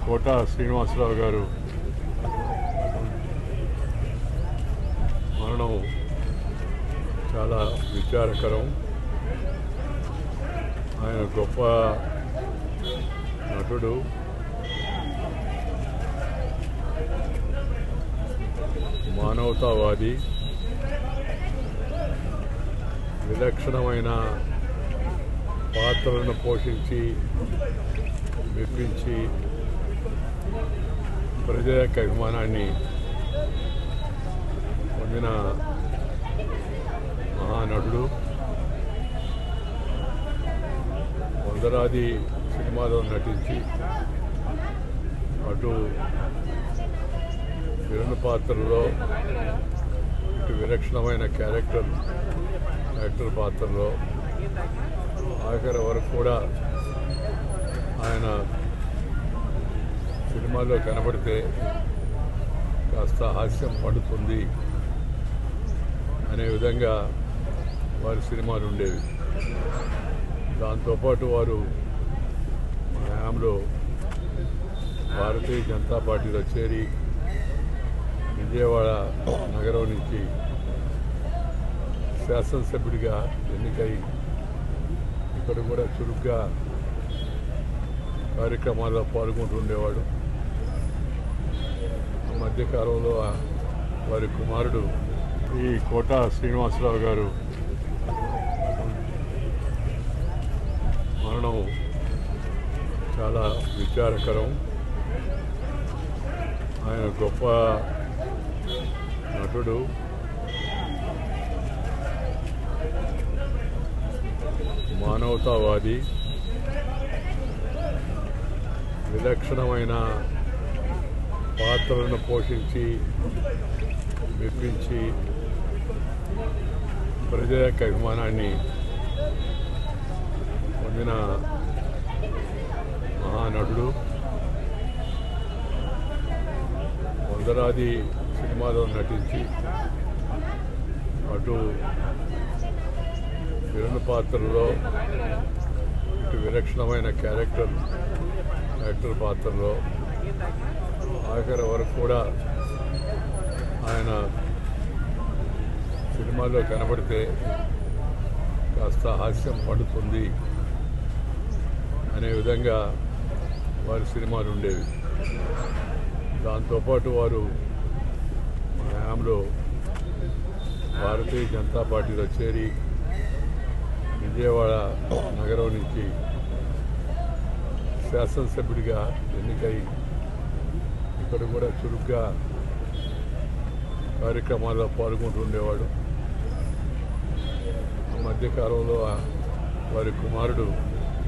కోట శ్రీనివాసరావు గారు మరణం చాలా విచారకరం. ఆయన గొప్ప నటుడు. మానవతావాది. విలక్షణమైన పాత్రలను పోషించి మెప్పించి ప్రజల యొక్క అభిమానాన్ని పొందిన మహానటుడు. వందలాది సినిమాలో నటించి అటు విలన్ పాత్రలో ఇటు విలక్షణమైన యాక్టర్ పాత్రలో ఆఖరి వరకు కూడా ఆయన సినిమాల్లో కనబడితే కాస్త హాస్యం పండుతుంది అనే విధంగా వారి సినిమాలు ఉండేవి. దాంతోపాటు వారు హయాంలో భారతీయ జనతా పార్టీలో చేరి విజయవాడ నగరం నుంచి శాసనసభ్యుడిగా ఎన్నికై ఇక్కడ కూడా చురుగ్గా కార్యక్రమాల్లో పాల్గొంటుండేవాడు. ఆ మధ్యకాలంలో వారి కుమారుడు ఈ కోట శ్రీనివాసరావు గారు మరణం చాలా విచారకరం. ఆయన గొప్ప నటుడు. మానవతావాది. విలక్షణమైన పాత్రలను పోషించి మెప్పించి ప్రజల యొక్క అభిమానాన్ని పొందిన మహానటుడు. వందలాది సినిమాలో నటించి అటు విలన్ పాత్రలో ఇటు విలక్షణమైన యాక్టర్ పాత్రలో ఆఖరి వరకు కూడా ఆయన సినిమాల్లో కనబడితే కాస్త హాస్యం పండుతుంది అనే విధంగా వారి సినిమాలు ఉండేవి. దాంతోపాటు వారు హయాంలో భారతీయ జనతా పార్టీలో చేరి విజయవాడ నగరం నుంచి శాసనసభ్యుడిగా ఎన్నికై ఇక్కడ కూడా చురుగ్గా కార్యక్రమాల్లో పాల్గొంటుండేవాడు. ఆ మధ్యకాలంలో వారి కుమారుడు